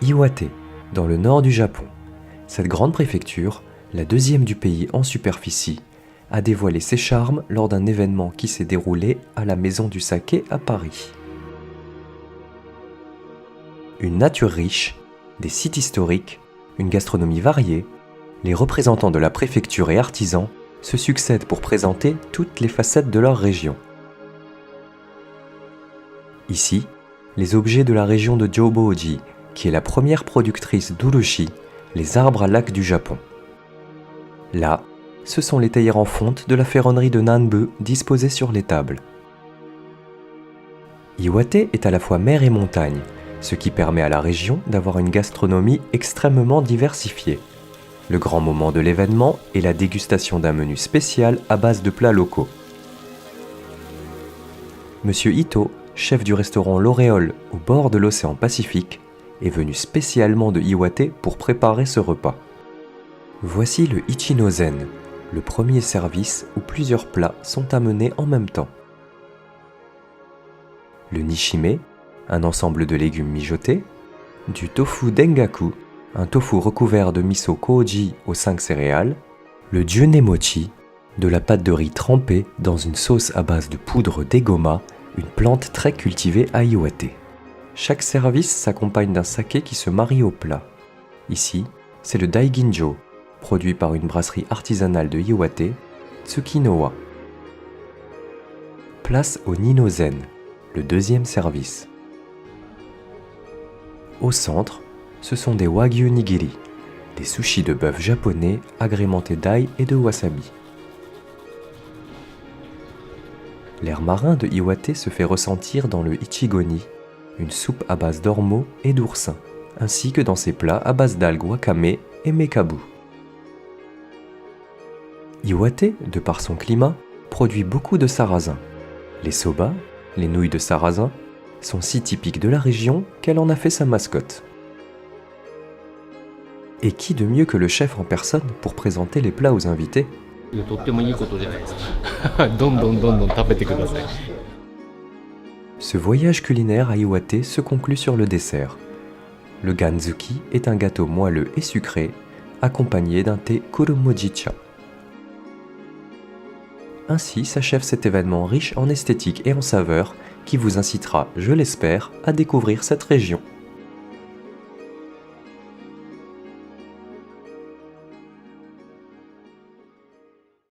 Iwate, dans le nord du Japon. Cette grande préfecture, la deuxième du pays en superficie, a dévoilé ses charmes lors d'un événement qui s'est déroulé à la Maison du Saké à Paris. Une nature riche, des sites historiques, une gastronomie variée, les représentants de la préfecture et artisans se succèdent pour présenter toutes les facettes de leur région. Ici, les objets de la région de Joboji, qui est la première productrice d'urushi, les arbres à lac du Japon. Là, ce sont les théières en fonte de la ferronnerie de Nanbu disposées sur les tables. Iwate est à la fois mer et montagne, ce qui permet à la région d'avoir une gastronomie extrêmement diversifiée. Le grand moment de l'événement est la dégustation d'un menu spécial à base de plats locaux. Monsieur Ito, chef du restaurant L'Auréole au bord de l'océan Pacifique, est venu spécialement de Iwate pour préparer ce repas. Voici le Ichinozen, le premier service où plusieurs plats sont amenés en même temps. Le Nishime, un ensemble de légumes mijotés, du tofu dengaku, un tofu recouvert de miso koji aux 5 céréales, le junemochi, de la pâte de riz trempée dans une sauce à base de poudre d'egoma, une plante très cultivée à Iwate. Chaque service s'accompagne d'un saké qui se marie au plat. Ici, c'est le Daiginjo, produit par une brasserie artisanale de Iwate, Tsukinowa. Place au Ninozen, le deuxième service. Au centre, ce sont des Wagyu Nigiri, des sushis de bœuf japonais agrémentés d'ail et de wasabi. L'air marin de Iwate se fait ressentir dans le Ichigoni, une soupe à base d'ormeaux et d'oursin, ainsi que dans ses plats à base d'algues wakame et mekabu. Iwate, de par son climat, produit beaucoup de sarrasin. Les soba, les nouilles de sarrasin, sont si typiques de la région qu'elle en a fait sa mascotte. Et qui de mieux que le chef en personne pour présenter les plats aux invités ? Ce voyage culinaire à Iwate se conclut sur le dessert. Le ganzuki est un gâteau moelleux et sucré, accompagné d'un thé kurumojicha. Ainsi s'achève cet événement riche en esthétique et en saveurs qui vous incitera, je l'espère, à découvrir cette région.